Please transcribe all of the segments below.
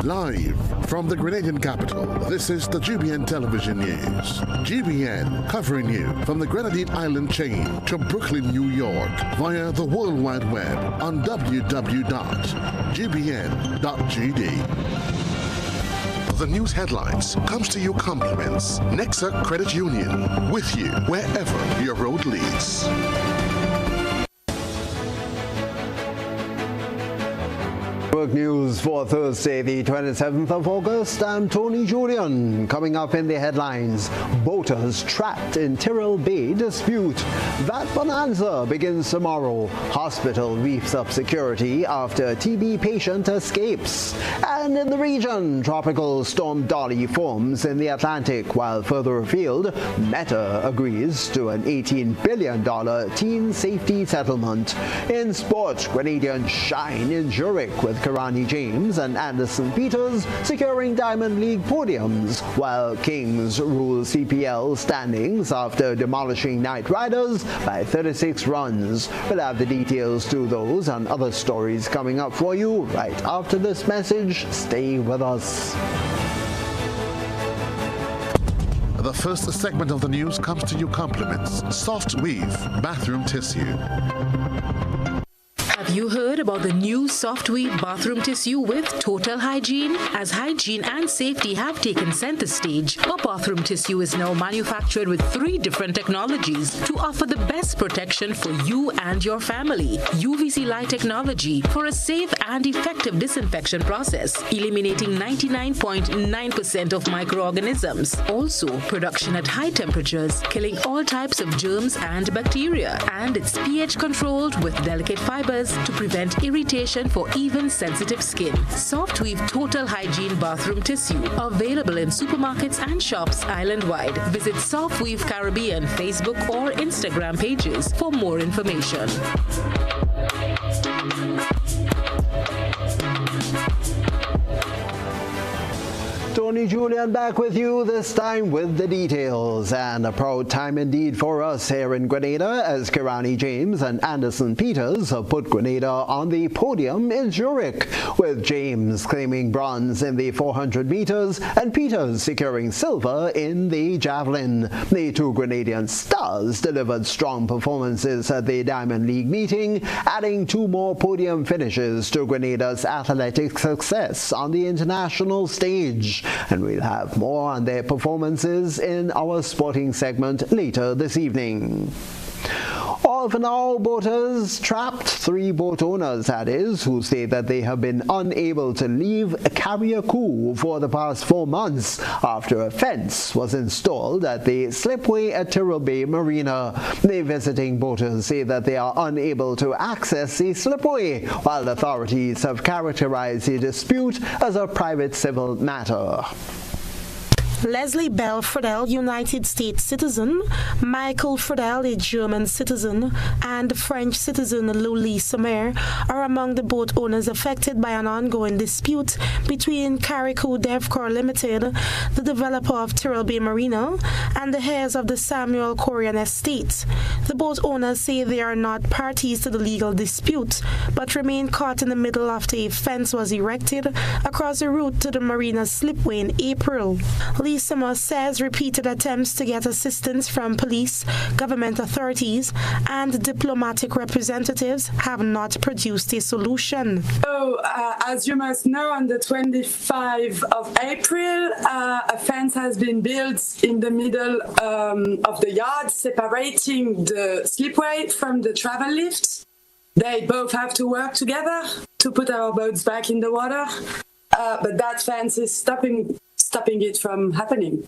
Live from the Grenadian capital, this is the GBN television news. GBN covering you from the Grenadine Island chain to Brooklyn, New York via the World Wide Web on www.gbn.gd. The news headlines comes to you compliments. Nexa Credit Union, with you wherever your road leads. Work news for Thursday, the 27th of August. I'm Tony Julien. Coming up in the headlines, boaters trapped in Tyrrell Bay dispute. That bonanza begins tomorrow. Hospital beefs up security after TB patient escapes. And in the region, tropical storm Dolly forms in the Atlantic, while further afield, Meta agrees to an $18 billion teen safety settlement. In sport, Grenadians shine in Zurich with Karani James and Anderson Peters securing Diamond League podiums, while Kings rule CPL standings after demolishing Knight Riders by 36 runs. We'll have the details to those and other stories coming up for you right after this message. Stay with us. The first segment of the news comes to you compliments. Soft Weave bathroom tissue. Have you heard about the new Soft Weave bathroom tissue with total hygiene? As hygiene and safety have taken center stage, our bathroom tissue is now manufactured with 3 different technologies to offer the best protection for you and your family. UVC light technology for a safe and effective disinfection process, eliminating 99.9% of microorganisms. Also, production at high temperatures, killing all types of germs and bacteria. And it's pH controlled with delicate fibers to prevent irritation for even sensitive skin. Soft Weave Total Hygiene Bathroom Tissue, available in supermarkets and shops island-wide. Visit Soft Weave Caribbean Facebook or Instagram pages for more information. Tony Julien back with you, this time with the details. And a proud time indeed for us here in Grenada as Karani James and Anderson Peters have put Grenada on the podium in Zurich, with James claiming bronze in the 400 meters and Peters securing silver in the javelin. The 2 Grenadian stars delivered strong performances at the Diamond League meeting, adding 2 more podium finishes to Grenada's athletic success on the international stage. And we'll have more on their performances in our sporting segment later this evening. All for now, boaters trapped, 3 boat owners that is, who say that they have been unable to leave Carriacou for the past 4 months after a fence was installed at the slipway at Tyrrell Bay Marina. The visiting boaters say that they are unable to access the slipway, while authorities have characterized the dispute as a private civil matter. Leslie Bell Friedel, United States citizen, Michael Friedel, a German citizen, and French citizen Louis Sommer are among the boat owners affected by an ongoing dispute between Carriacou DevCorp Limited, the developer of Tyrrell Bay Marina, and the heirs of the Samuel Corian estate. The boat owners say they are not parties to the legal dispute, but remain caught in the middle after a fence was erected across the route to the marina's slipway in April. Lee Sommer says repeated attempts to get assistance from police, government authorities, and diplomatic representatives have not produced a solution. So, as you must know, on the 25th of April, a fence has been built in the middle of the yard, separating the slipway from the travel lift. They both have to work together to put our boats back in the water, but that fence is stopping it from happening.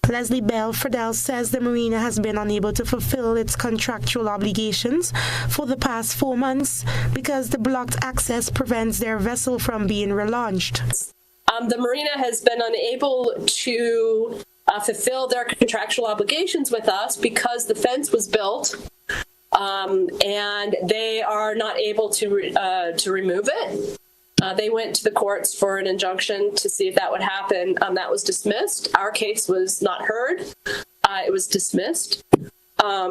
Leslie Bell Friedel says the marina has been unable to fulfill its contractual obligations for the past 4 months because the blocked access prevents their vessel from being relaunched. The marina has been unable to fulfill their contractual obligations with us because the fence was built, and they are not able to remove it. They went to the courts for an injunction to see if that would happen. That was dismissed. Our case was not heard. It was dismissed.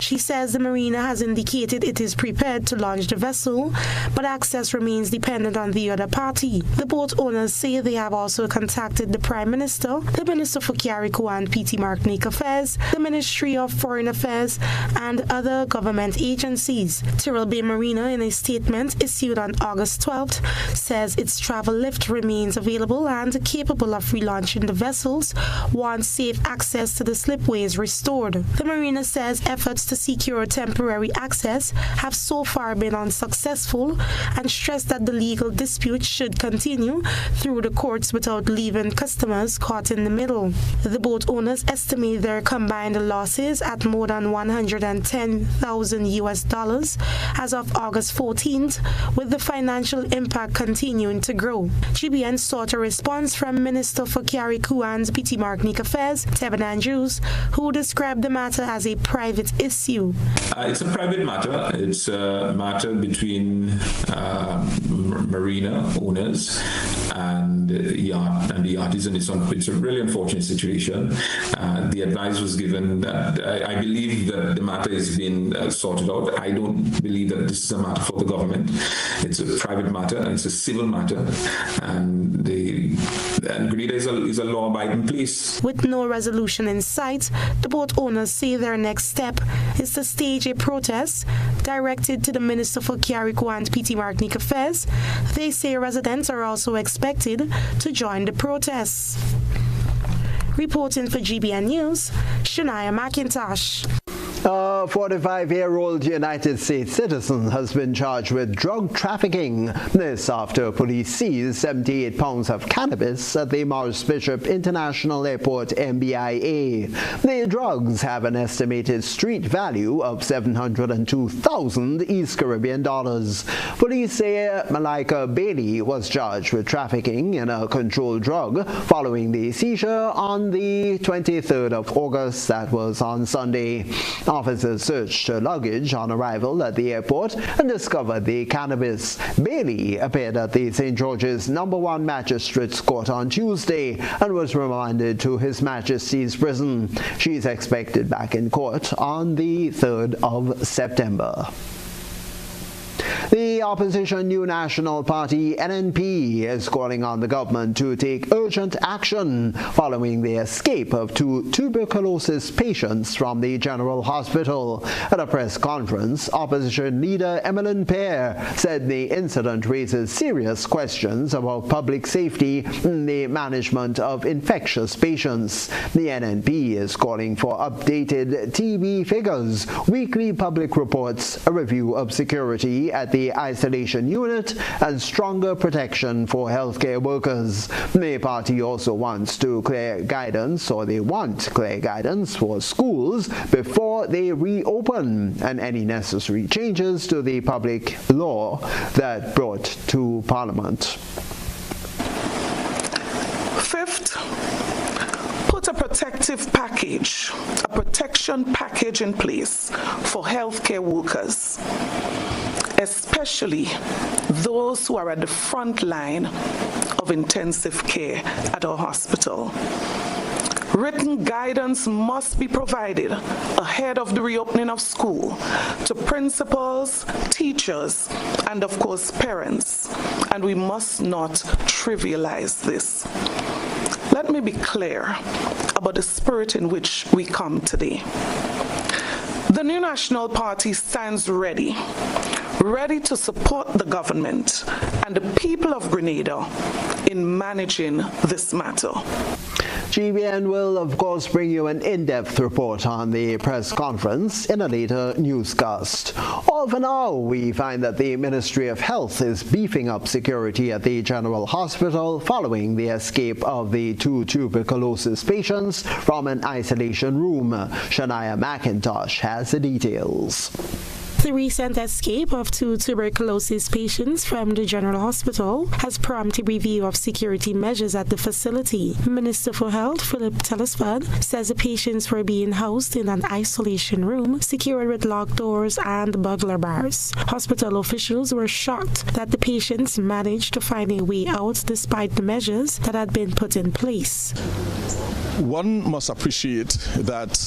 She says the marina has indicated it is prepared to launch the vessel, but access remains dependent on the other party. The boat owners say they have also contacted the Prime Minister, the Minister for Carrico and PT Martinique Affairs, the Ministry of Foreign Affairs, and other government agencies. Tyrrell Bay Marina, in a statement issued on August 12th, says its travel lift remains available and capable of relaunching the vessels once safe access to the slipway is restored. The marina says efforts to secure temporary access have so far been unsuccessful and stressed that the legal dispute should continue through the courts without leaving customers caught in the middle. The boat owners estimate their combined losses at more than $110,000 as of August 14th, with the financial impact continuing to grow. GBN sought a response from Minister for Carrico and PT Martinique Affairs, Tevin Andrews, who described the matter as a private issue. It's a private matter. It's a matter between marina owners and the artisan. It's a really unfortunate situation. The advice was given that I believe that the matter is being sorted out. I don't believe that this is a matter for the government. It's a private matter and it's a civil matter, and Grenada is a law-abiding place. With no resolution in sight, the boat owners say their next step is to stage a protest directed to the Minister for Carrico and PT Martinique Affairs. They say residents are also expected to join the protests. Reporting for GBN News, Shania McIntosh. A 45-year-old United States citizen has been charged with drug trafficking. This after police seized 78 pounds of cannabis at the Morris Bishop International Airport MBIA. The drugs have an estimated street value of $702,000 East Caribbean dollars. Police say Malika Bailey was charged with trafficking in a controlled drug following the seizure on the 23rd of August. That was on Sunday. Officers searched her luggage on arrival at the airport and discovered the cannabis. Bailey appeared at the St. George's No. 1 Magistrates Court on Tuesday and was remanded to His Majesty's Prison. She is expected back in court on the 3rd of September. The opposition New National Party NNP is calling on the government to take urgent action following the escape of 2 tuberculosis patients from the General Hospital. At a press conference, opposition leader Emmeline Pear said the incident raises serious questions about public safety in the management of infectious patients. The NNP is calling for updated TB figures, weekly public reports, a review of security at the isolation unit, and stronger protection for healthcare workers. The party also wants clear guidance for schools before they reopen, and any necessary changes to the public law that brought to Parliament. Fifth, put a protection package in place for healthcare workers, especially those who are at the front line of intensive care at our hospital. Written guidance must be provided ahead of the reopening of school to principals, teachers, and of course parents, and we must not trivialize this. Let me be clear about the spirit in which we come today. The New National Party stands ready to support the government and the people of Grenada in managing this matter. GBN will, of course, bring you an in-depth report on the press conference in a later newscast. All for now, we find that the Ministry of Health is beefing up security at the General Hospital following the escape of the 2 tuberculosis patients from an isolation room. Shania McIntosh has the details. The recent escape of 2 tuberculosis patients from the General Hospital has prompted review of security measures at the facility. Minister for Health, Philip Telesford, says the patients were being housed in an isolation room secured with locked doors and burglar bars. Hospital officials were shocked that the patients managed to find a way out despite the measures that had been put in place. One must appreciate that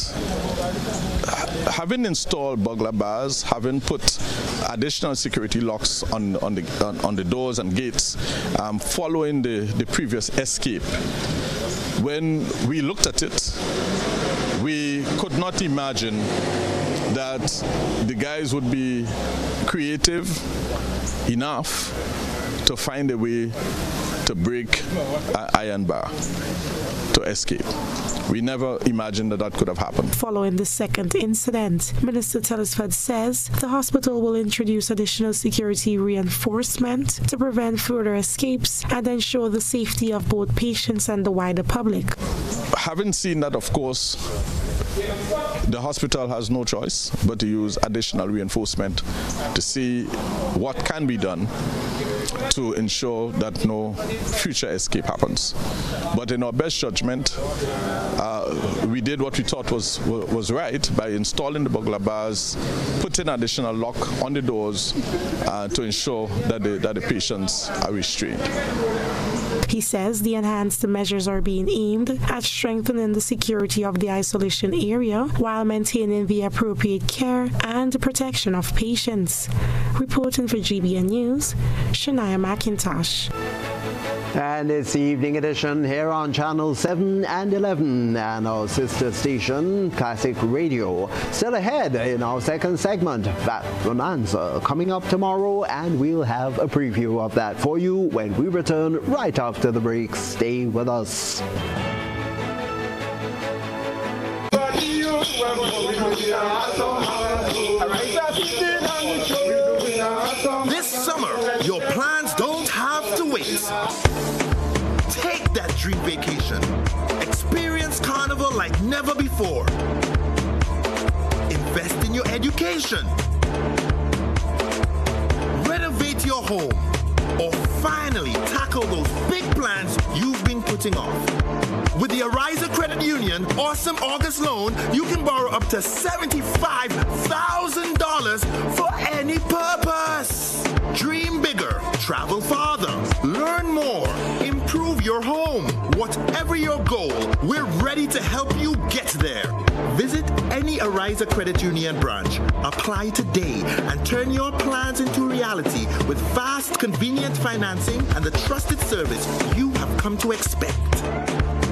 having installed burglar bars, having put additional security locks on the doors and gates, following the previous escape, when we looked at it, we could not imagine that the guys would be creative enough to find a way to break an iron bar, to escape. We never imagined that could have happened. Following the second incident, Minister Telesford says the hospital will introduce additional security reinforcement to prevent further escapes and ensure the safety of both patients and the wider public. Having seen that, of course, the hospital has no choice but to use additional reinforcement to see what can be done to ensure that no future escape happens. But in our best judgment, we did what we thought was right by installing the burglar bars, putting additional lock on the doors to ensure that the patients are restrained. He says the enhanced measures are being aimed at strengthening the security of the isolation area while maintaining the appropriate care and protection of patients. Reporting for GBN News, Shania McIntosh. And it's the evening edition here on Channel 7 and 11 and our sister station, Classic Radio. Still ahead in our second segment, That Bonanza, coming up tomorrow, and we'll have a preview of that for you when we return right after the break. Stay with us. This summer, your plans don't have to wait. Take that dream vacation. Experience Carnival like never before. Invest in your education. Renovate your home. Or finally tackle those big plans you've been putting off. With the Ariza Credit Union Awesome August Loan, you can borrow up to $75,000 for any purpose. Dream bigger, travel farther, learn more, improve your home. Whatever your goal, we're ready to help you get there. Visit any Ariza Credit Union branch. Apply today and turn your plans into reality with fast, convenient financing and the trusted service you have come to expect.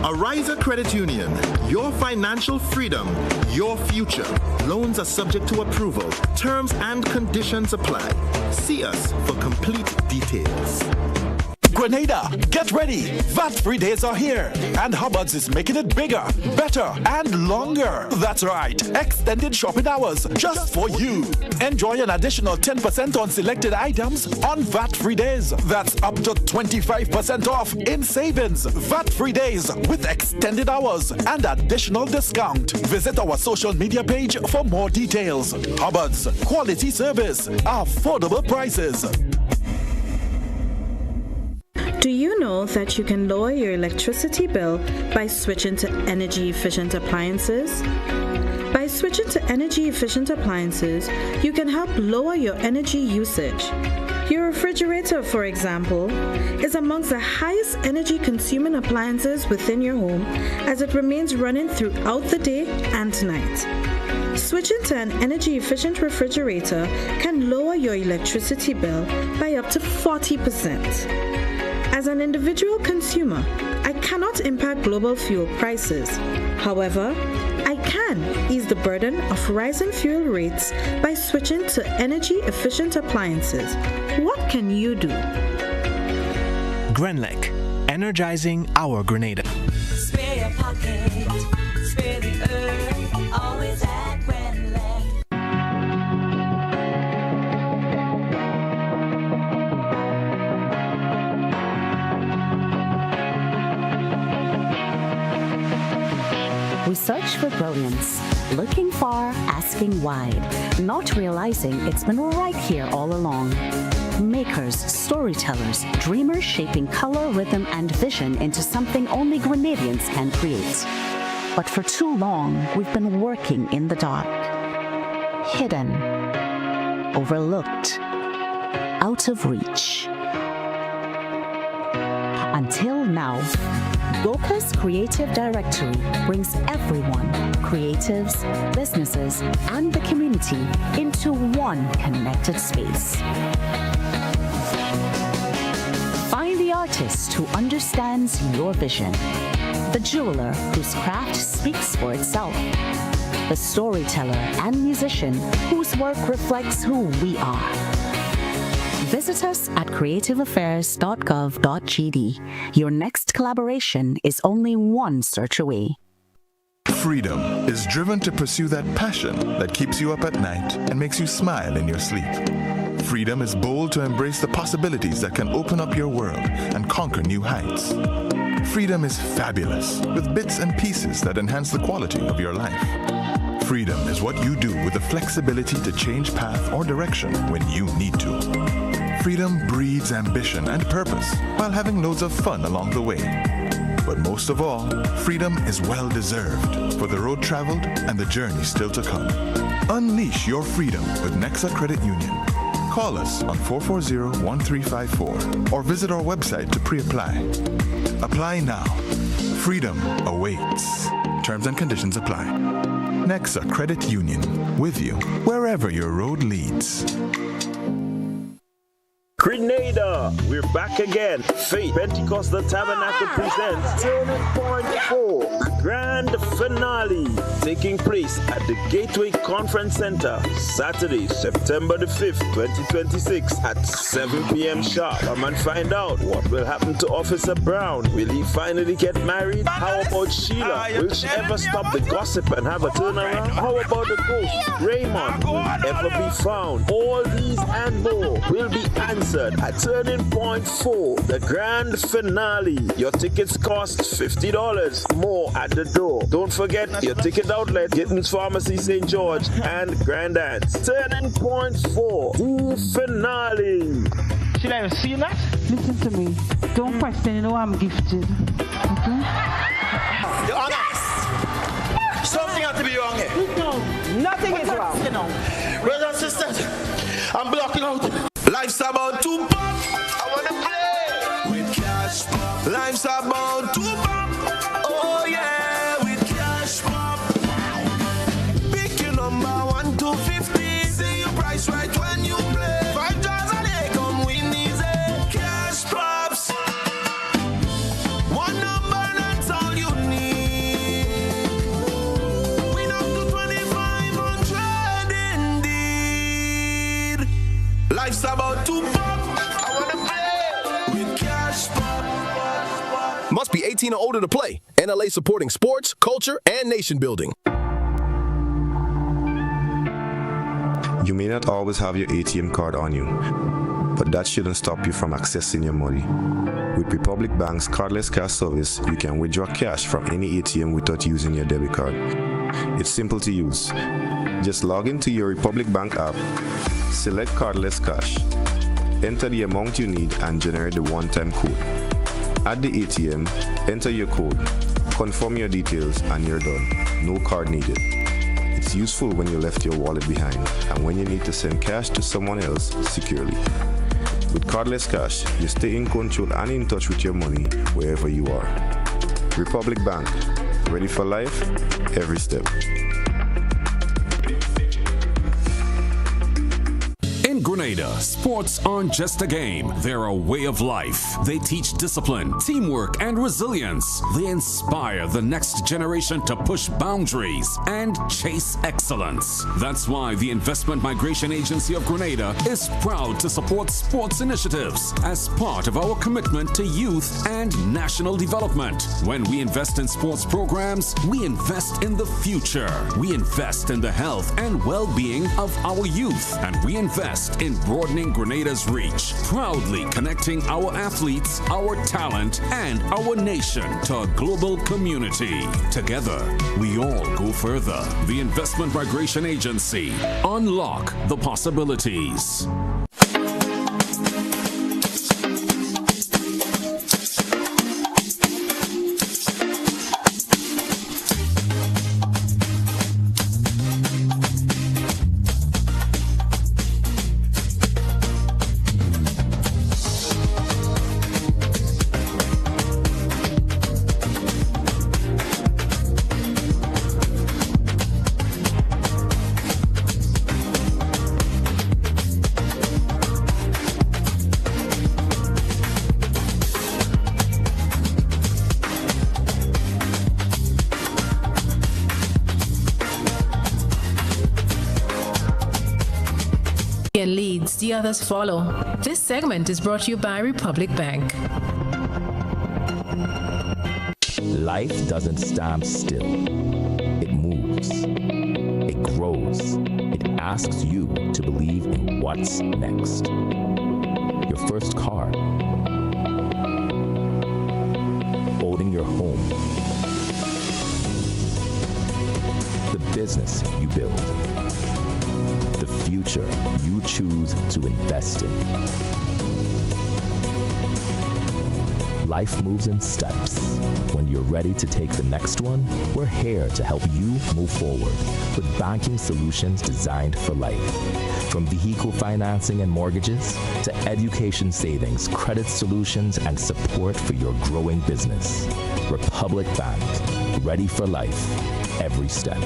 Ariza Credit Union, your financial freedom, your future. Loans are subject to approval. Terms and conditions apply. See us for complete details. Grenada, get ready! VAT-free days are here, and Hubbard's is making it bigger, better, and longer. That's right, extended shopping hours just for you. Enjoy an additional 10% on selected items on VAT-free days. That's up to 25% off in savings. VAT-free days with extended hours and additional discount. Visit our social media page for more details. Hubbard's, quality service, affordable prices. Do you know that you can lower your electricity bill by switching to energy-efficient appliances? By switching to energy-efficient appliances, you can help lower your energy usage. Your refrigerator, for example, is amongst the highest energy-consuming appliances within your home as it remains running throughout the day and night. Switching to an energy-efficient refrigerator can lower your electricity bill by up to 40%. As an individual consumer, I cannot impact global fuel prices. However, I can ease the burden of rising fuel rates by switching to energy-efficient appliances. What can you do? Grenlec, energizing our Grenada. Spare your pocket, spare the earth, always at Grenlec. We search for brilliance, looking far, asking wide, not realizing it's been right here all along. Makers, storytellers, dreamers shaping color, rhythm, and vision into something only Grenadians can create. But for too long, we've been working in the dark, hidden, overlooked, out of reach. Until now, Goka's Creative Directory brings everyone, creatives, businesses, and the community into one connected space. Find the artist who understands your vision, the jeweler whose craft speaks for itself, the storyteller and musician whose work reflects who we are. Visit us at creativeaffairs.gov.gd. Your next collaboration is only one search away. Freedom is driven to pursue that passion that keeps you up at night and makes you smile in your sleep. Freedom is bold to embrace the possibilities that can open up your world and conquer new heights. Freedom is fabulous with bits and pieces that enhance the quality of your life. Freedom is what you do with the flexibility to change path or direction when you need to. Freedom breeds ambition and purpose while having loads of fun along the way. But most of all, freedom is well-deserved for the road traveled and the journey still to come. Unleash your freedom with Nexa Credit Union. Call us on 440-1354 or visit our website to pre-apply. Apply now. Freedom awaits. Terms and conditions apply. Nexa Credit Union, with you wherever your road leads. Grenada, we're back again. Faith Pentecostal Tabernacle presents Turning Point 4, grand finale, taking place at the Gateway Conference Center, Saturday, September the 5th, 2026 at 7 p.m. sharp. Come and find out what will happen to Officer Brown. Will he finally get married? How about Sheila? Will she ever stop the gossip and have a turnaround? How about the ghost, Raymond? Will he ever be found? All these and more will be answered at Turning Point 4, the grand finale. Your tickets cost $50 more at the door. Don't forget your ticket outlet, Gittins Pharmacy, St. George, and Grand Anse. Turning Point 4, the finale. Should I have seen that? Listen to me. Don't question, you know I'm gifted. Okay? Your Honor, something has to be wrong here. No, nothing is wrong. Brothers and sisters, I'm blocking out. Life's about to pop. I wanna play with cash pop. Life's about to pop. Oh yeah, with cash pop. Pick your number 1 to 50. See your price right when you play. 5 jars a day, come win easy. Cash pops. One number, that's all you need. Win up to 2,500 indeed. Life's about to pop. I wanna play with cash pop. Must be 18 or older to play. NLA supporting sports, culture, and nation building. You may not always have your ATM card on you, but that shouldn't stop you from accessing your money. With Republic Bank's cardless cash service, you can withdraw cash from any ATM without using your debit card. It's simple to use. Just log into your Republic Bank app, select cardless cash, enter the amount you need, and generate the one-time code. At the ATM, enter your code, confirm your details, and you're done. No card needed. It's useful when you left your wallet behind and when you need to send cash to someone else securely. With cardless cash, you stay in control and in touch with your money wherever you are. Republic Bank, ready for life, every step. In Grenada, sports aren't just a game, they're a way of life. They teach discipline, teamwork, and resilience. They inspire the next generation to push boundaries and chase excellence. That's why the Investment Migration Agency of Grenada is proud to support sports initiatives as part of our commitment to youth and national development. When we invest in sports programs, we invest in the future. We invest in the health and well-being of our youth, and we invest in broadening Grenada's reach, proudly connecting our athletes, our talent, and our nation to a global community. Together, we all go further. The Investment Migration Agency. Unlock the possibilities. see others follow. This segment is brought to you by Republic Bank. Life doesn't stand still. It moves. It grows. It asks you to believe in what's next. Your first car. Owning your home. The business you build. The future you choose to invest in. Life moves in steps. When you're ready to take the next one, we're here to help you move forward with banking solutions designed for life. From vehicle financing and mortgages to education savings, credit solutions, and support for your growing business. Republic Bank, ready for life, every step.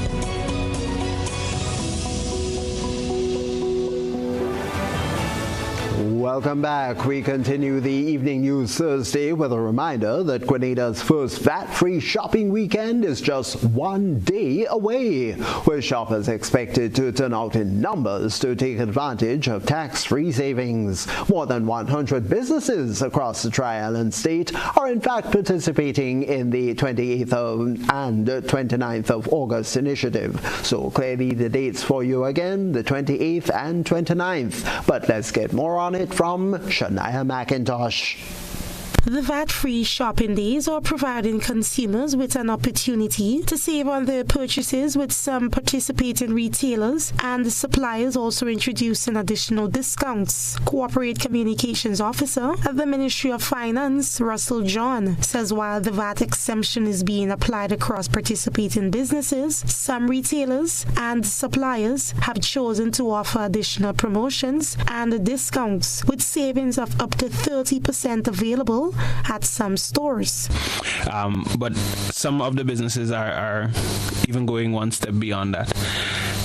Welcome back. We continue the Evening News Thursday with a reminder that Grenada's first VAT-free shopping weekend is just one day away, with shoppers expected to turn out in numbers to take advantage of tax-free savings. More than 100 businesses across the Tri-Island state are in fact participating in the 28th and 29th of August initiative. So clearly the dates for you again, the 28th and 29th. But let's get more on it from Shania McIntosh. The VAT-free shopping days are providing consumers with an opportunity to save on their purchases, with some participating retailers and suppliers also introducing additional discounts. Corporate Communications Officer at the Ministry of Finance, Russell John, says while the VAT exemption is being applied across participating businesses, some retailers and suppliers have chosen to offer additional promotions and discounts, with savings of up to 30% available at some stores. But some of the businesses are even going one step beyond that.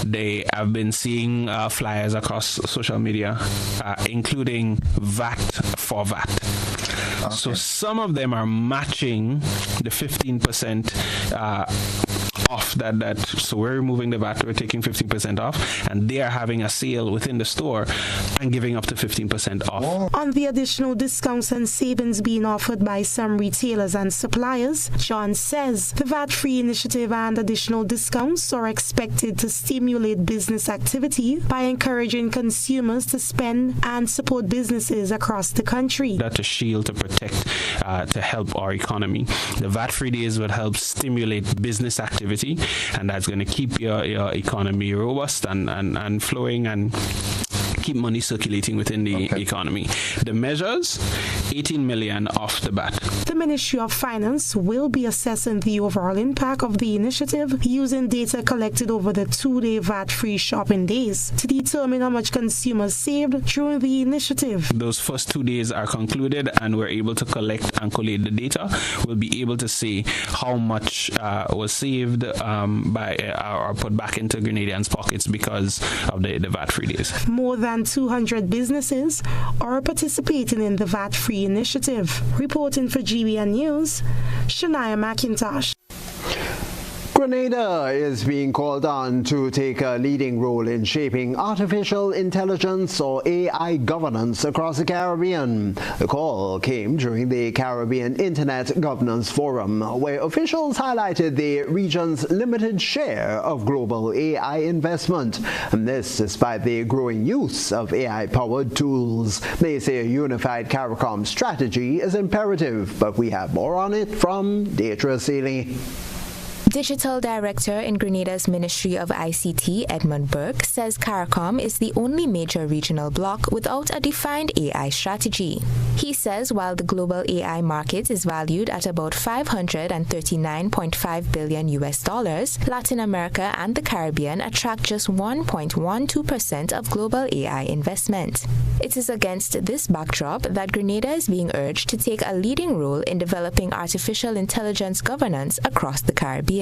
They have been seeing flyers across social media, including VAT for VAT. Okay. So some of them are matching the 15% off that. So we're removing the VAT, we're taking 15% off, and they are having a sale within the store and giving up to 15% off. On the additional discounts and savings being offered by some retailers and suppliers, John says the VAT-free initiative and additional discounts are expected to stimulate business activity by encouraging consumers to spend and support businesses across the country. That to shield, to protect, to help our economy. The VAT-free days will help stimulate business activity, and that's going to keep your economy robust and flowing and keep money circulating within the economy. The measures, 18 million off the bat. The Ministry of Finance will be assessing the overall impact of the initiative using data collected over the 2-day VAT-free shopping days to determine how much consumers saved during the initiative. Those first 2 days are concluded and we're able to collect and collate the data. We'll be able to see how much was saved by or put back into Grenadians' pockets because of the VAT-free days. More than 200 businesses are participating in the VAT-free initiative. Reporting for GBN News, Shania McIntosh. Grenada is being called on to take a leading role in shaping artificial intelligence or AI governance across the Caribbean. The call came during the Caribbean Internet Governance Forum, where officials highlighted the region's limited share of global AI investment. And this despite the growing use of AI-powered tools. They say a unified CARICOM strategy is imperative, but we have more on it from Deidre Seeley. Digital Director in Grenada's Ministry of ICT, Edmund Burke, says CARICOM is the only major regional bloc without a defined AI strategy. He says while the global AI market is valued at about $539.5 billion, Latin America and the Caribbean attract just 1.12% of global AI investment. It is against this backdrop that Grenada is being urged to take a leading role in developing artificial intelligence governance across the Caribbean.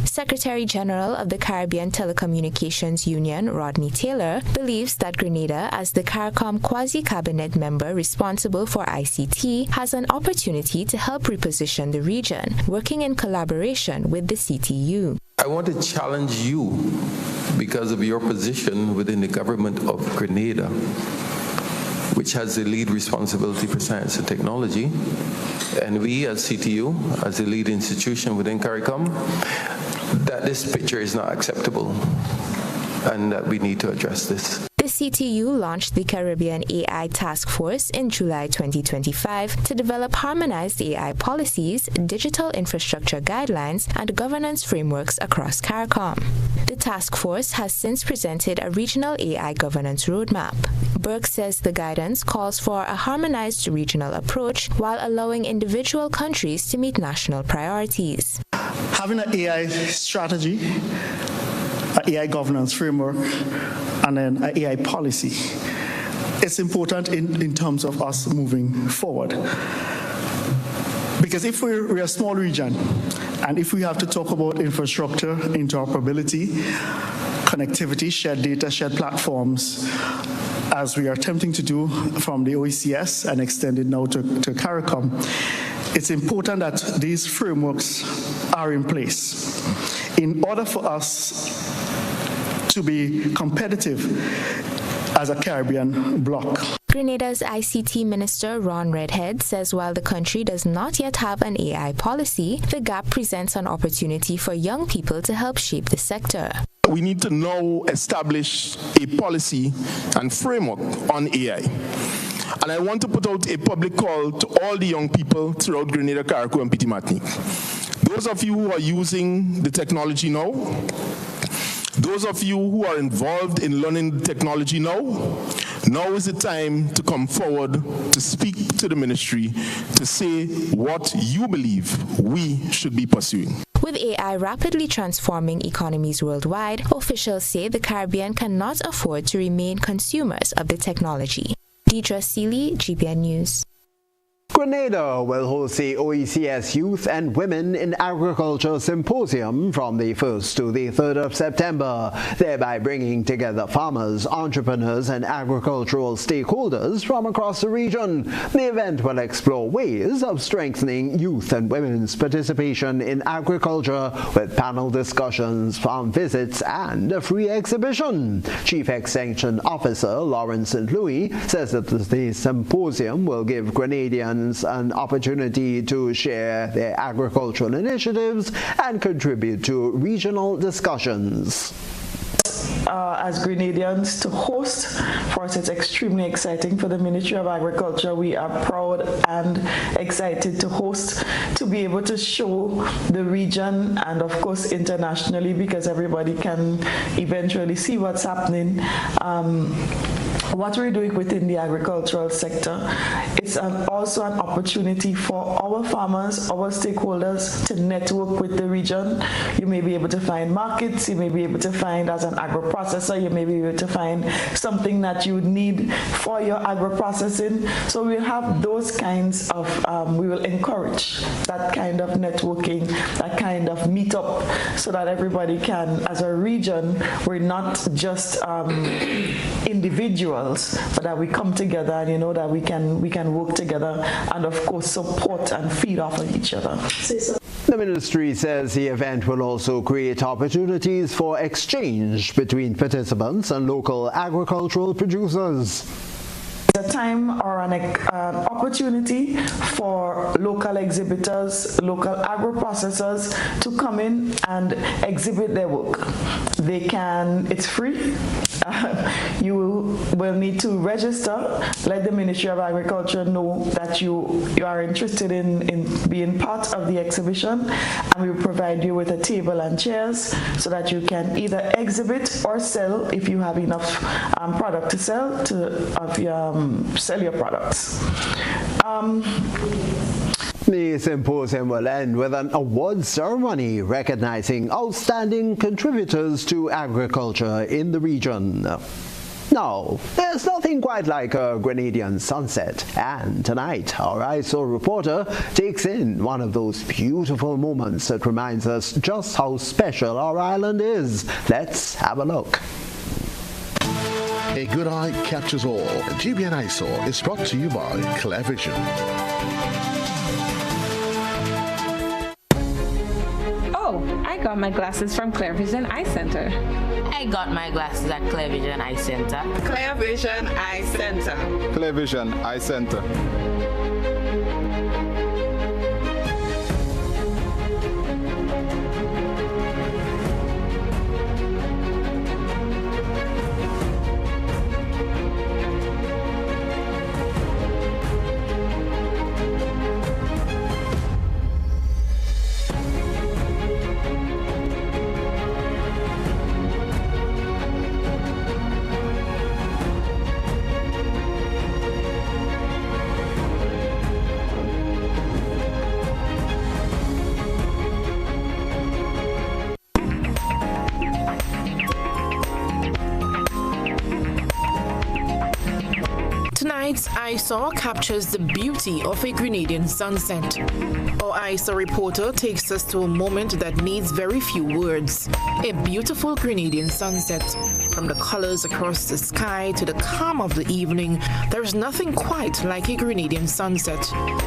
Secretary General of the Caribbean Telecommunications Union, Rodney Taylor, believes that Grenada, as the CARICOM quasi-cabinet member responsible for ICT, has an opportunity to help reposition the region, working in collaboration with the CTU. I want to challenge you, because of your position within the government of Grenada, which has the lead responsibility for science and technology, and we as CTU, as the lead institution within CARICOM, that this picture is not acceptable and that we need to address this. The CTU launched the Caribbean AI Task Force in July 2025 to develop harmonized AI policies, digital infrastructure guidelines, and governance frameworks across CARICOM. The task force has since presented a regional AI governance roadmap. Burke says the guidance calls for a harmonized regional approach while allowing individual countries to meet national priorities. Having an AI strategy, an AI governance framework, and then an AI policy, it's important in terms of us moving forward. Because if we're a small region, and if we have to talk about infrastructure, interoperability, connectivity, shared data, shared platforms, as we are attempting to do from the OECS and extended now to CARICOM, it's important that these frameworks are in place in order for us to be competitive as a Caribbean bloc. Grenada's ICT Minister Ron Redhead says while the country does not yet have an AI policy, the gap presents an opportunity for young people to help shape the sector. We need to now establish a policy and framework on AI. And I want to put out a public call to all the young people throughout Grenada, Carriacou, and Petit Martinique. Those of you who are using the technology now, those of you who are involved in learning the technology now is the time to come forward to speak to the ministry to say what you believe we should be pursuing. With AI rapidly transforming economies worldwide, officials say the Caribbean cannot afford to remain consumers of the technology. Deidre Seeley, GBN News. Grenada will host the OECS Youth and Women in Agriculture Symposium from the 1st to the 3rd of September, thereby bringing together farmers, entrepreneurs, and agricultural stakeholders from across the region. The event will explore ways of strengthening youth and women's participation in agriculture with panel discussions, farm visits, and a free exhibition. Chief Extension Officer Lawrence St. Louis says that the symposium will give Grenadians an opportunity to share their agricultural initiatives and contribute to regional discussions. As Grenadians to host. For us, it's extremely exciting. For the Ministry of Agriculture, we are proud and excited to host, to be able to show the region and of course internationally, because everybody can eventually see what's happening. What we're doing within the agricultural sector. It's also an opportunity for our farmers, our stakeholders to network with the region. You may be able to find markets, you may be able to find, as an agro-processor, you may be able to find something that you need for your agro-processing. So we'll have those kinds of, we will encourage that kind of networking, that kind of meetup, so that everybody can, as a region, we're not just individuals, but that we come together and that we can work together and of course support and feed off of each other. The ministry says the event will also create opportunities for exchange between participants and local agricultural producers. A time or an opportunity for local exhibitors, local agro-processors to come in and exhibit their work. They can, it's free. You will need to register, let the Ministry of Agriculture know that you are interested in being part of the exhibition, and we will provide you with a table and chairs so that you can either exhibit or sell, if you have enough product to sell, sell your products. The symposium will end with an awards ceremony recognizing outstanding contributors to agriculture in the region. Now, there's nothing quite like a Grenadian sunset, and tonight our ISO reporter takes in one of those beautiful moments that reminds us just how special our island is. Let's have a look. A good eye catches all. GBN ISO is brought to you by Clear Vision. Oh, I got my glasses from Clear Vision Eye Center. I got my glasses at Clear Vision Eye Center. Clear Vision Eye Center. Clear Vision Eye Center. Tonight's ISAW captures the beauty of a Grenadian sunset. Our ISAW reporter takes us to a moment that needs very few words. A beautiful Grenadian sunset. From the colors across the sky to the calm of the evening, there's nothing quite like a Grenadian sunset.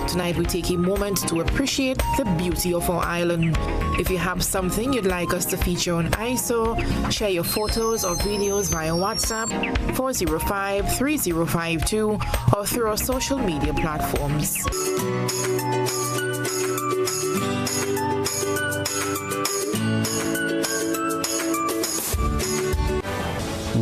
Tonight we take a moment to appreciate the beauty of our island. If you have something you'd like us to feature on ISAW, share your photos or videos via WhatsApp 405-3052 or through our social media platforms.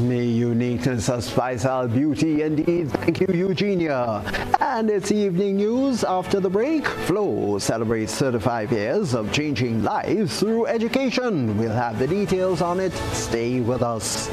The uniqueness of Spice Isle beauty indeed. Thank you, Eugenia. And it's evening news after the break. Flow celebrates 35 years of changing lives through education. We'll have the details on it. Stay with us.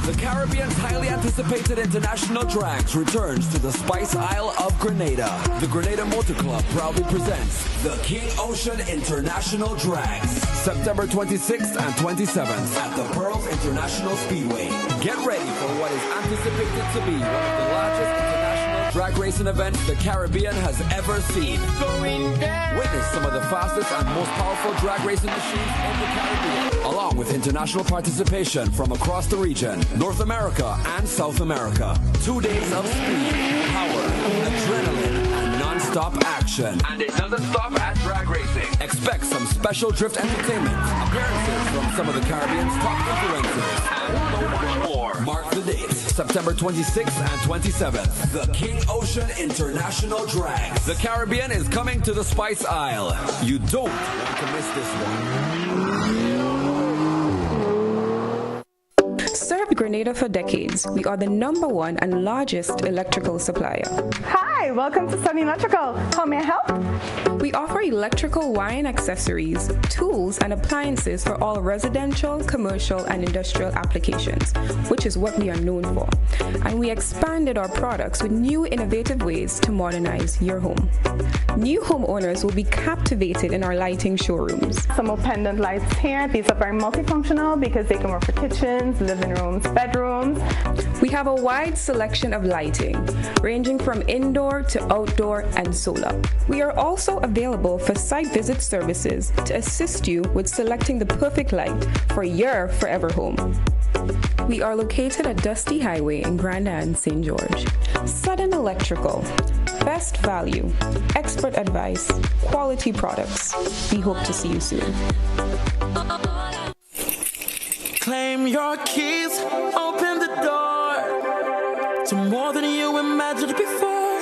The Caribbean's highly anticipated international drags returns to the Spice Isle of Grenada. The Grenada Motor Club proudly presents the King Ocean International Drags, September 26th and 27th at the Pearls International Speedway. Get ready for what is anticipated to be one of the largest international drag racing events the Caribbean has ever seen. Witness some of the fastest and most powerful drag racing machines in the Caribbean, along with international participation from across the region, North America and South America. 2 days of speed, power, adrenaline, and non-stop action. And it doesn't stop at drag racing. Expect some special drift entertainment, appearances from some of the Caribbean's top influencers, and so much more. Mark the dates, September 26th and 27th. The King Ocean International Drags. The Caribbean is coming to the Spice Isle. You don't want to miss this one. Served Grenada for decades. We are the #1 and largest electrical supplier. Hi, welcome to Sunny Electrical. How may I help? We offer electrical wire accessories, tools, and appliances for all residential, commercial, and industrial applications, which is what we are known for. And we expanded our products with new innovative ways to modernize your home. New homeowners will be captivated in our lighting showrooms. Some more pendant lights here. These are very multifunctional because they can work for kitchens, living rooms, bedrooms. We have a wide selection of lighting, ranging from indoor to outdoor and solar. We are also available for site visit services to assist you with selecting the perfect light for your forever home. We are located at Dusty Highway in Grand Anne, St. George. Sudden Electrical. Best value, expert advice, quality products. We hope to see you soon. Claim your keys, open the door to more than you imagined before.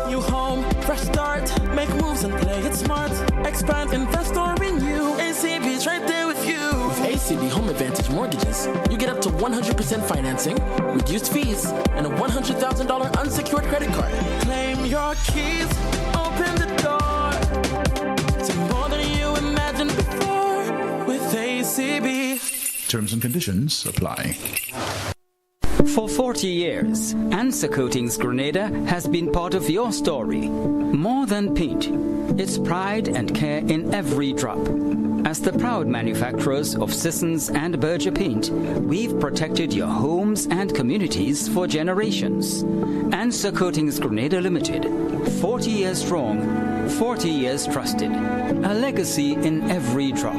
New home, fresh start, make moves and play it smart. Expand, invest or renew. ACB's right there with you. With ACB Home Advantage Mortgages, you get up to 100% financing, reduced fees, and a $100,000 unsecured credit card. Claim your keys, open the door to more than you imagined before with ACB. Terms and conditions apply. For 40 years, Answer Coatings Grenada has been part of your story. More than paint, it's pride and care in every drop. As the proud manufacturers of Sissons and Berger paint, we've protected your homes and communities for generations. Answer Coatings Grenada Limited, 40 years strong, 40 years trusted. A legacy in every drop.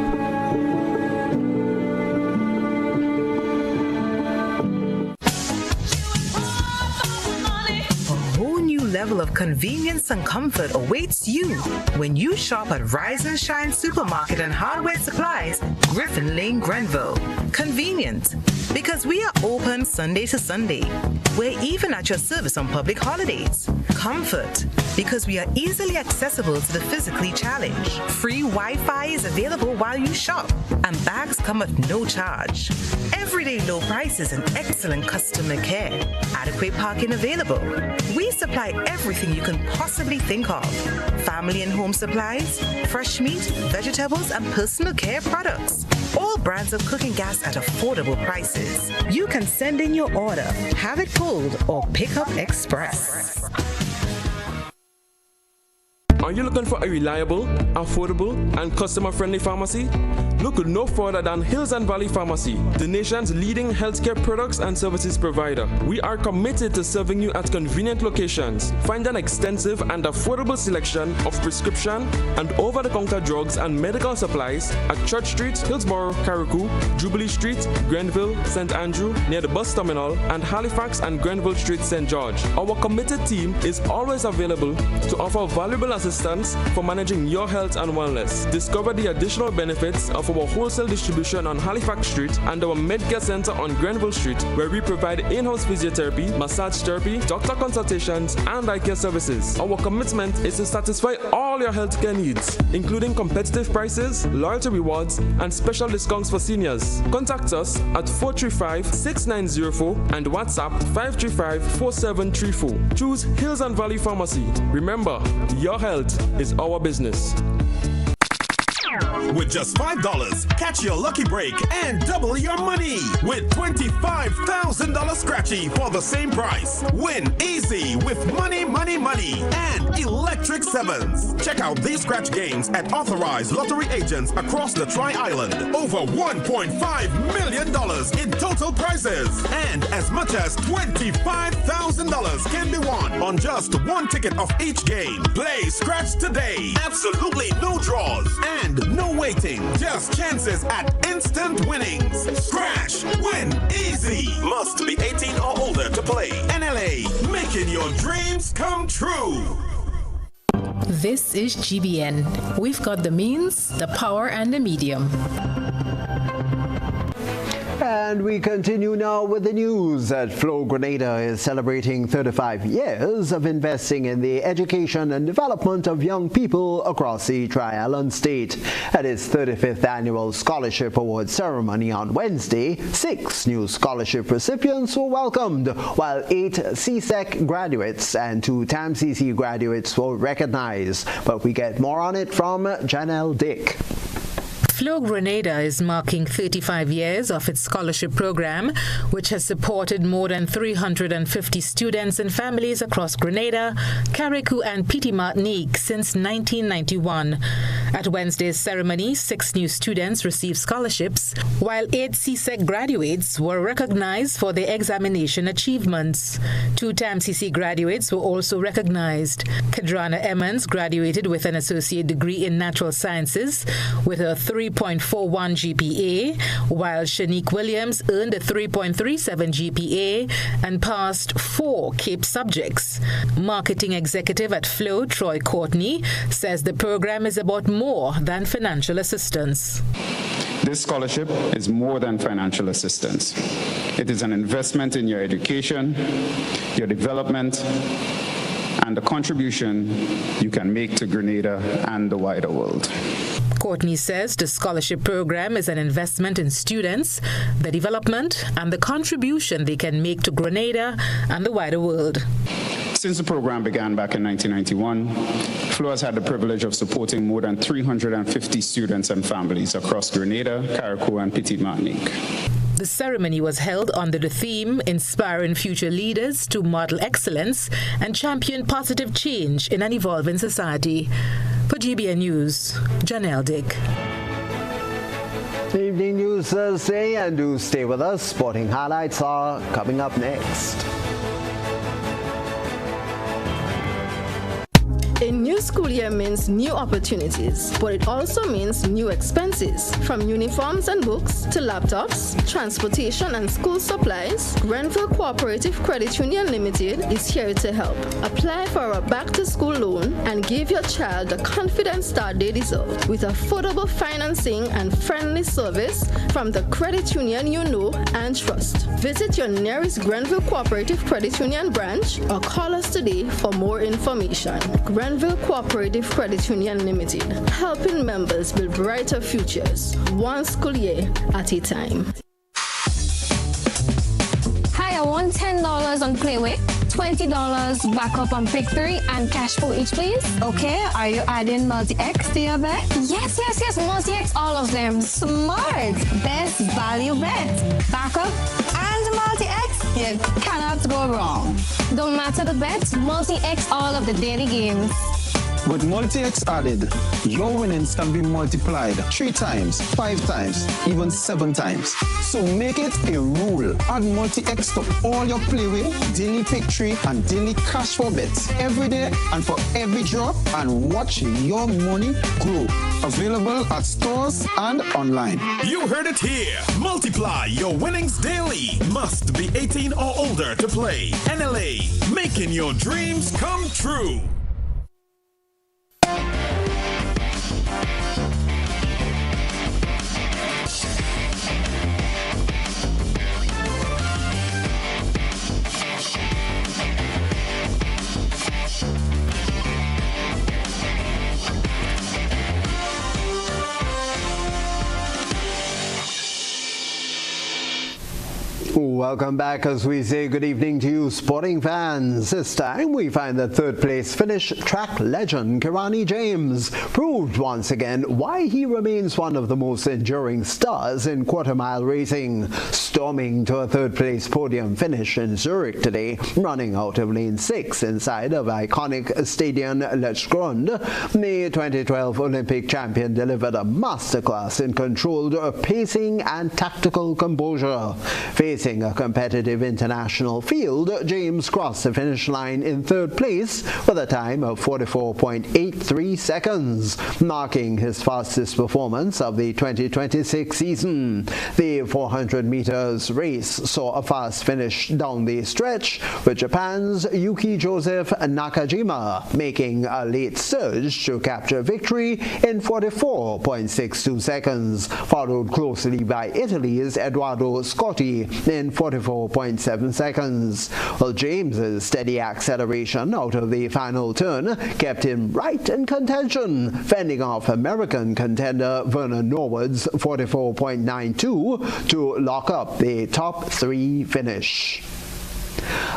level of convenience and comfort awaits you when you shop at Rise and Shine Supermarket and Hardware Supplies, Griffin Lane, Grenville. Convenient, because we are open Sunday to Sunday. We're even at your service on public holidays. Comfort, because we are easily accessible to the physically challenged. Free Wi-Fi is available while you shop, and bags come at no charge. Everyday low prices and excellent customer care. Adequate parking available. We supply everything you can possibly think of. Family and home supplies, fresh meat, vegetables, and personal care products. All brands of cooking gas at affordable prices. You can send in your order, have it pulled, or pick up express. Are you looking for a reliable, affordable, and customer-friendly pharmacy? Look no further than Hills and Valley Pharmacy, the nation's leading healthcare products and services provider. We are committed to serving you at convenient locations. Find an extensive and affordable selection of prescription and over-the-counter drugs and medical supplies at Church Street, Hillsborough, Carriacou, Jubilee Street, Grenville, St. Andrew, near the bus terminal, and Halifax and Grenville Street, St. George. Our committed team is always available to offer valuable assistance for managing your health and wellness. Discover the additional benefits of our wholesale distribution on Halifax Street and our Medcare Center on Grenville Street, where we provide in-house physiotherapy, massage therapy, doctor consultations, and eye care services. Our commitment is to satisfy all your healthcare needs, including competitive prices, loyalty rewards, and special discounts for seniors. Contact us at 435-6904 and WhatsApp 535-4734. Choose Hills and Valley Pharmacy. Remember, your health is our business. With just $5, catch your lucky break and double your money with $25,000 scratchy for the same price. Win easy with money, money, money and electric sevens. Check out these scratch games at authorized lottery agents across the Tri-Island. Over $1.5 million in total prizes and as much as $25,000 can be won on just one ticket of each game. Play Scratch today. Absolutely no draws and no waiting, just chances at instant winnings. Scratch, win, easy. Must be 18 or older to play. NLA, making your dreams come true. This is GBN. We've got the means, the power, and the medium. And we continue now with the news that Flow Grenada is celebrating 35 years of investing in the education and development of young people across the Tri-Island state. At its 35th annual Scholarship Award ceremony on Wednesday, 6 new scholarship recipients were welcomed, while 8 CSEC graduates and 2 TAMCC graduates were recognized. But we get more on it from Janelle Dick. Flow Grenada is marking 35 years of its scholarship program, which has supported more than 350 students and families across Grenada, Carriacou, and Petite Martinique since 1991. At Wednesday's ceremony, 6 new students received scholarships, while 8 CSEC graduates were recognized for their examination achievements. 2 TAMCC graduates were also recognized. Kadrana Emmons graduated with an associate degree in natural sciences with a 3.41 GPA, while Shanique Williams earned a 3.37 GPA and passed 4 CAPE subjects. Marketing executive at Flow, Troy Courtney, says the program is about more than financial assistance. This scholarship is more than financial assistance. It is an investment in your education, your development, and the contribution you can make to Grenada and the wider world. Courtney says the scholarship program is an investment in students, the development, and the contribution they can make to Grenada and the wider world. Since the program began back in 1991, Flow has had the privilege of supporting more than 350 students and families across Grenada, Carriacou, and Petite Martinique. The ceremony was held under the theme Inspiring Future Leaders to Model Excellence and Champion Positive Change in an Evolving Society. For GBN News, Janelle Dick. Evening News Thursday, and do stay with us. Sporting highlights are coming up next. In New new school year means new opportunities, but it also means new expenses. From uniforms and books to laptops, transportation and school supplies, Grenville Cooperative Credit Union Limited is here to help. Apply for a back-to-school loan and give your child the confident start they deserve with affordable financing and friendly service from the credit union you know and trust. Visit your nearest Grenville Cooperative Credit Union branch or call us today for more information. Grenville Cooperative Credit Union Limited, helping members build brighter futures, one school year at a time. Hi, I want $10 on Playway, $20 backup on Pick 3, and cash for each, please. Okay, are you adding multi-X to your bet? Yes, multi-X, all of them. Smart! Best value bet. Backup and multi-X, you cannot go wrong. Don't matter the bets, multi-X all of the daily games. With multi-X added, your winnings can be multiplied 3 times, 5 times, even 7 times. So make it a rule. Add multi-X to all your Playway, daily Pick 3, and daily cash for bets every day and for every drop, and watch your money grow. Available at stores and online. You heard it here. Multiply your winnings daily. Must be 18 or older to play. NLA, making your dreams come true. Welcome back as we say good evening to you sporting fans. This time we find that third place Finnish track legend Kirani James proved once again why he remains one of the most enduring stars in quarter-mile racing, storming to a third place podium finish in Zurich today, running out of lane 6 inside of iconic Stadion Letschgrund. The 2012 Olympic champion delivered a masterclass in controlled pacing and tactical composure. Facing a competitive international field, James crossed the finish line in third place with a time of 44.83 seconds, marking his fastest performance of the 2026 season. The 400 meters race saw a fast finish down the stretch, with Japan's Yuki Joseph Nakajima making a late surge to capture victory in 44.62 seconds, followed closely by Italy's Edoardo Scotti in 44.7 seconds. Well, James's steady acceleration out of the final turn kept him right in contention, fending off American contender Vernon Norwood's 44.92 to lock up the top 3 finish.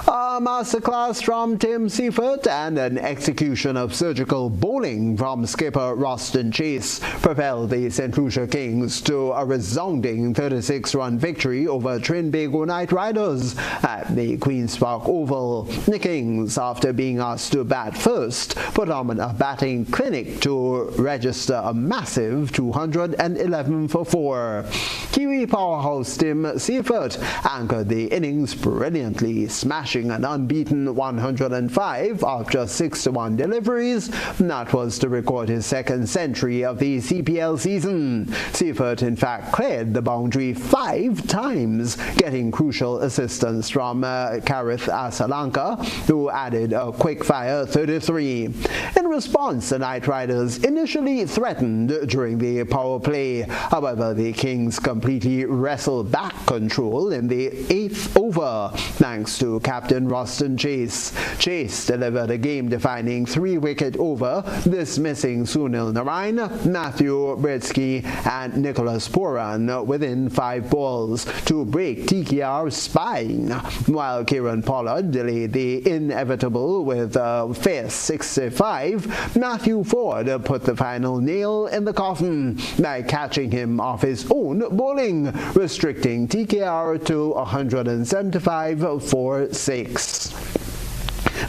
A masterclass from Tim Seifert and an execution of surgical bowling from skipper Roston Chase propelled the St. Lucia Kings to a resounding 36-run victory over Trinbago Knight Riders at the Queen's Park Oval. The Kings, after being asked to bat first, put on a batting clinic to register a massive 211 for 4. Kiwi powerhouse Tim Seifert anchored the innings brilliantly, smashing an unbeaten 105 after 6-1 deliveries. That was to record his second century of the CPL season. Seifert, in fact, cleared the boundary 5 times, getting crucial assistance from Karith Asalanka, who added a quick-fire 33. In response, the Knight Riders initially threatened during the power play. However, the Kings completely wrestled back control in the 8th over, thanks to captain Roston Chase. Chase delivered a game-defining 3-wicket over, dismissing Sunil Narain, Matthew Britsky, and Nicholas Puran within 5 balls to break TKR's spine, while Kieran Pollard delayed the inevitable with a fierce 65. Matthew Ford put the final nail in the coffin by catching him off his own bowling, restricting TKR to 175 for 6.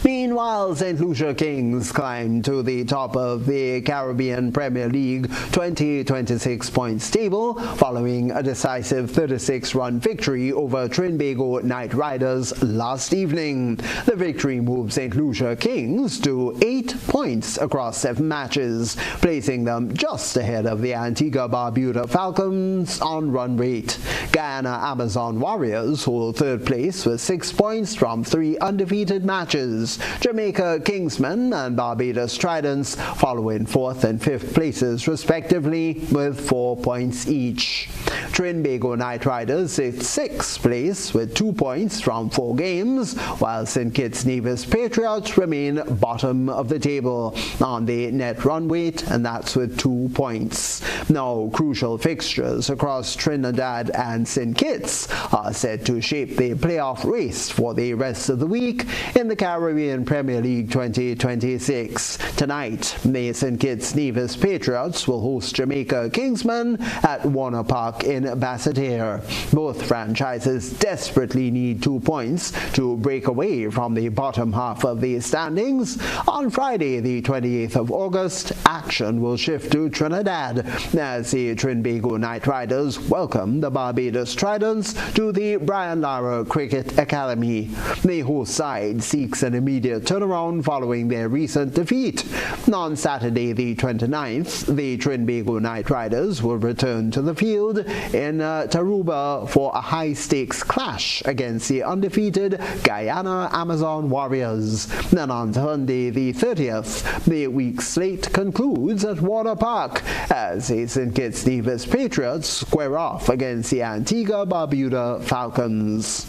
Meanwhile, St. Lucia Kings climbed to the top of the Caribbean Premier League 2026 points table following a decisive 36-run victory over Trinbago Knight Riders last evening. The victory moved St. Lucia Kings to 8 points across 7 matches, placing them just ahead of the Antigua-Barbuda Falcons on run rate. Guyana Amazon Warriors hold 3rd place with 6 points from 3 undefeated matches. Jamaica Kingsmen and Barbados Tridents follow in 4th and 5th places respectively with 4 points each. Trinbago Knight Riders sit 6th place with 2 points from 4 games, while St. Kitts Nevis Patriots remain bottom of the table on the net run rate, and that's with 2 points. Now, crucial fixtures across Trinidad and St. Kitts are set to shape the playoff race for the rest of the week in the Caribbean Premier League 2026. Tonight, the St. Kitts Nevis Patriots will host Jamaica Kingsmen at Warner Park in Basseterre. Both franchises desperately need 2 points to break away from the bottom half of the standings. On Friday, the 28th of August, action will shift to Trinidad as the Trinbago Knight Riders welcome the Barbados Tridents to the Brian Lara Cricket Academy. The host side seeks an immediate turnaround following their recent defeat. On Saturday, the 29th, the Trinbago Knight Riders will return to the field in Tarouba for a high-stakes clash against the undefeated Guyana Amazon Warriors. Then on Sunday, the 30th, the week's slate concludes at Warner Park as the St. Kitts Nevis Patriots square off against the Antigua-Barbuda Falcons.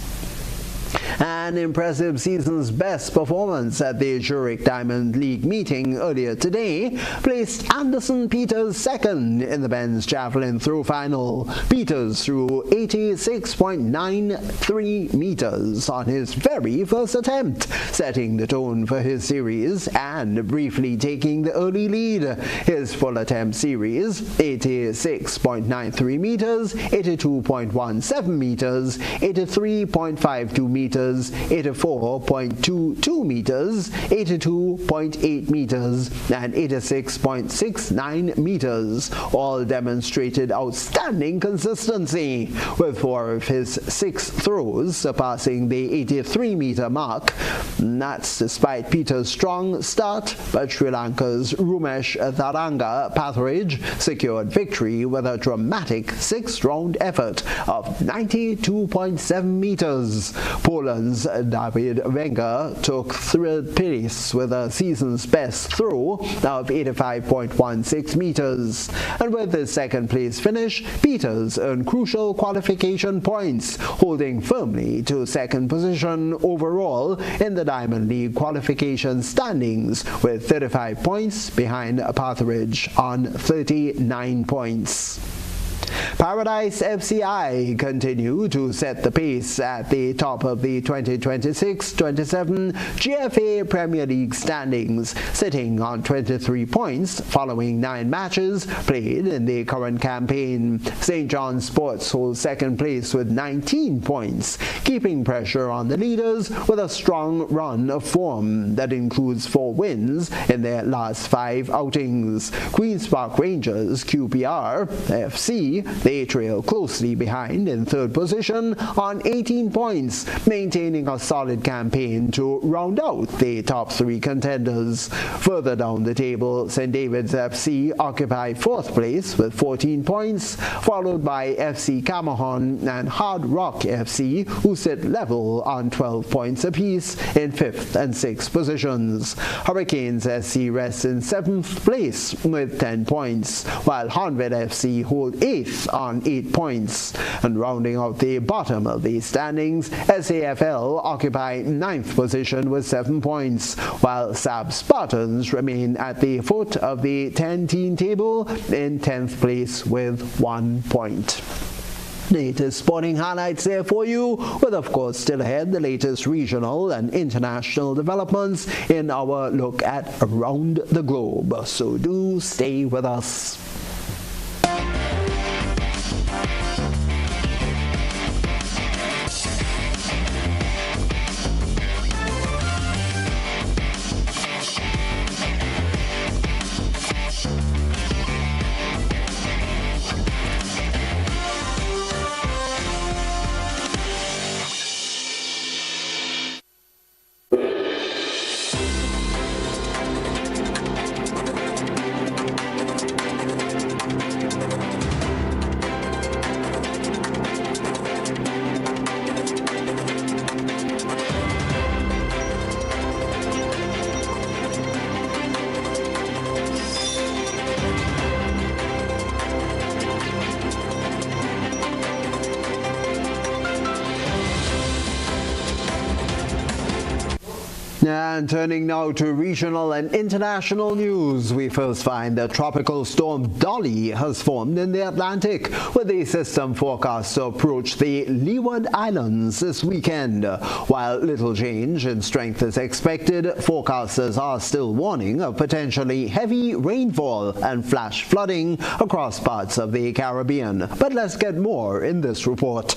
An impressive season's best performance at the Zurich Diamond League meeting earlier today placed Anderson Peters second in the men's javelin throw final. Peters threw 86.93 meters on his very first attempt, setting the tone for his series and briefly taking the early lead. His full attempt series, 86.93 meters, 82.17 meters, 83.52 meters, 84.22 meters, 82.8 meters, and 86.69 meters all demonstrated outstanding consistency, with 4 of his 6 throws surpassing the 83-meter mark. That's despite Peter's strong start, but Sri Lanka's Rumesh Tharanga Pathridge secured victory with a dramatic 6th-round effort of 92.7 meters. Poland's David Wenger took 3rd place with a season's best throw of 85.16 meters. And with his 2nd place finish, Peters earned crucial qualification points, holding firmly to 2nd position overall in the Diamond League qualification standings with 35 points behind Pathridge on 39 points. Paradise FCI continue to set the pace at the top of the 2026-27 GFA Premier League standings, sitting on 23 points following 9 matches played in the current campaign. St. John's Sports holds 2nd place with 19 points, keeping pressure on the leaders with a strong run of form that includes 4 wins in their last 5 outings. Queen's Park Rangers QPR FC, they trail closely behind in 3rd position on 18 points, maintaining a solid campaign to round out the top 3 contenders. Further down the table, St. David's FC occupy 4th place with 14 points, followed by FC Camohon and Hard Rock FC, who sit level on 12 points apiece in 5th and 6th positions. Hurricanes SC rests in 7th place with 10 points, while Honved FC hold 8th on 8 points. And rounding out the bottom of the standings, SAFL occupy 9th position with 7 points, while SAB Spartans remain at the foot of the 10-team table in 10th place with 1 point. Latest sporting highlights there for you, with of course still ahead the latest regional and international developments in our look at Around the Globe. So do stay with us. And turning now to regional and international news, we first find that tropical storm Dolly has formed in the Atlantic, with a system forecast to approach the Leeward Islands this weekend. While little change in strength is expected, forecasters are still warning of potentially heavy rainfall and flash flooding across parts of the Caribbean. But let's get more in this report.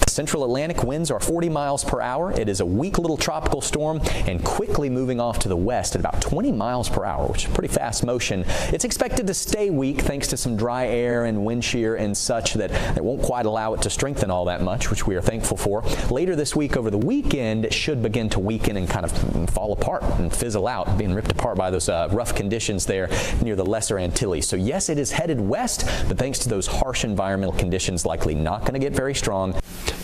Central Atlantic winds are 40 miles per hour. It is a weak little tropical storm and quickly moving off to the west at about 20 miles per hour, which is pretty fast motion. It's expected to stay weak thanks to some dry air and wind shear and such that won't quite allow it to strengthen all that much, which we are thankful for. Later this week, over the weekend, it should begin to weaken and kind of fall apart and fizzle out, being ripped apart by those rough conditions there near the Lesser Antilles. So yes, it is headed west, but thanks to those harsh environmental conditions, likely not going to get very strong.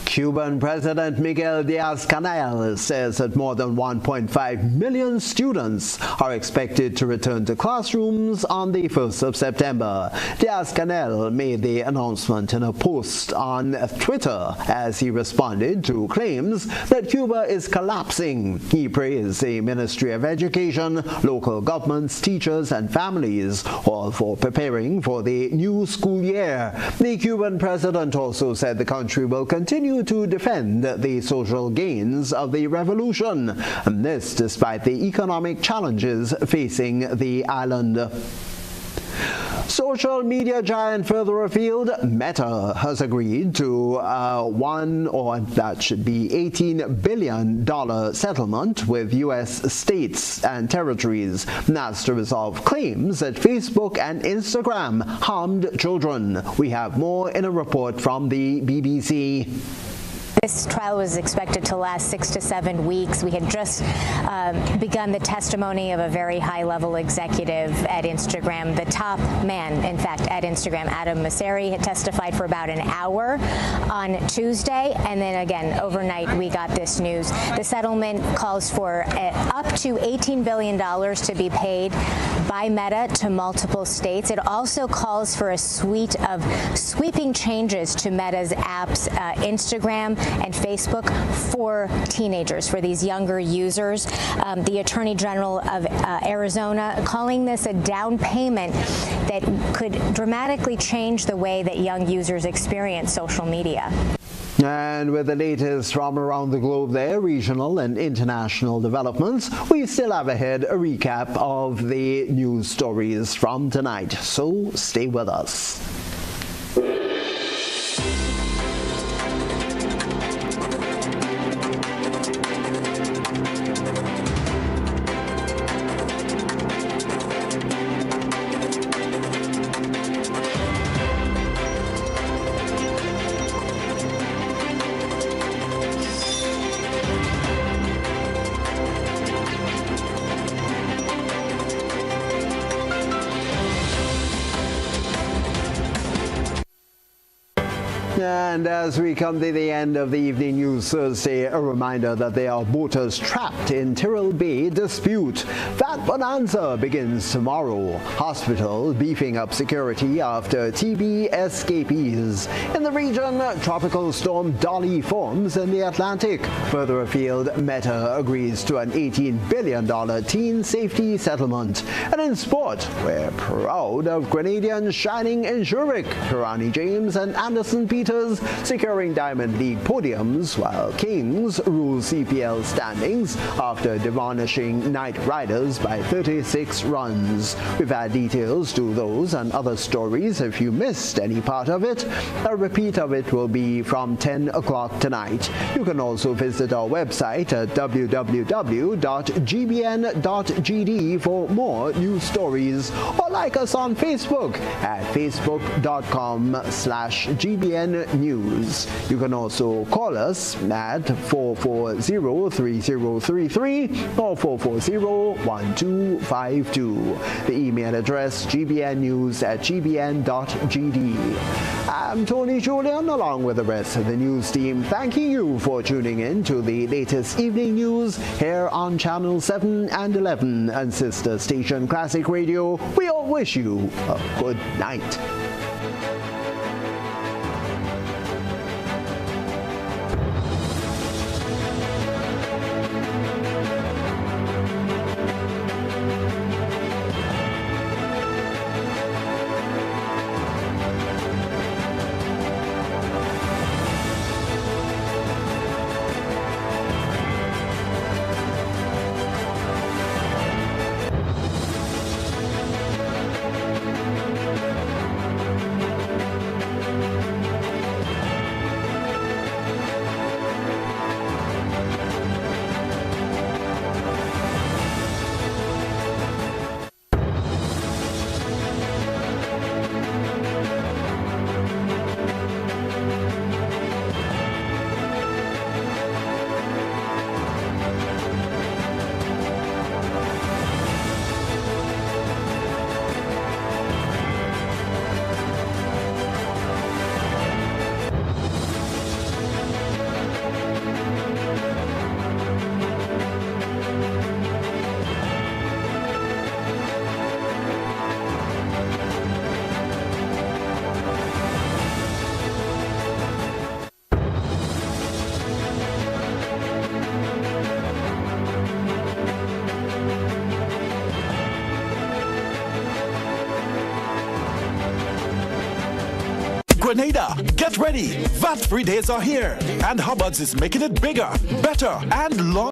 Cuban President Miguel Diaz-Canel says that more than 1.5 million students are expected to return to classrooms on the 1st of September. Diaz-Canel made the announcement in a post on Twitter as he responded to claims that Cuba is collapsing. He praised the Ministry of Education, local governments, teachers, and families, all for preparing for the new school year. The Cuban president also said the country will continue to defend the social gains of the revolution, and this despite the economic challenges facing the island. Social media giant further afield, Meta, has agreed to $18 billion settlement with U.S. states and territories. That's to resolve claims that Facebook and Instagram harmed children. We have more in a report from the BBC. This trial was expected to last 6 to 7 weeks. We had just begun the testimony of a very high-level executive at Instagram. The top man, in fact, at Instagram, Adam Mosseri, had testified for about an hour on Tuesday. And then again, overnight, we got this news. The settlement calls for up to $18 billion to be paid by Meta to multiple states. It also calls for a suite of sweeping changes to Meta's apps, Instagram and Facebook, for teenagers, for these younger users. The Attorney General of Arizona calling this a down payment that could dramatically change the way that young users experience social media. And with the latest from around the globe there, regional and international developments, we still have ahead a recap of the news stories from tonight. So stay with us. And as we come to the end of the Evening News Thursday, a reminder that there are boaters trapped in Tyrrell Bay dispute. That bonanza begins tomorrow. Hospital beefing up security after TB escapees. In the region, tropical storm Dolly forms in the Atlantic. Further afield, Meta agrees to an $18 billion teen safety settlement. And in sport, we're proud of Grenadians shining in Zurich. Kirani James and Anderson Peters securing Diamond League podiums, while Kings rule CPL standings after demolishing Knight Riders by 36 runs. We've had details to those and other stories. If you missed any part of it, a repeat of it will be from 10 o'clock tonight. You can also visit our website at www.gbn.gd for more news stories, or like us on Facebook at facebook.com/GBN News. You can also call us at 440-3033 or 440-1252. The email address gbnnews@gbn.gd. I'm Tony Julien, along with the rest of the news team, thanking you for tuning in to the latest evening news here on Channel 7 and 11 and sister station Classic Radio. We all wish you a good night. Grenada, get ready. VAT-free days are here, and Hubbard's is making it bigger, better, and longer.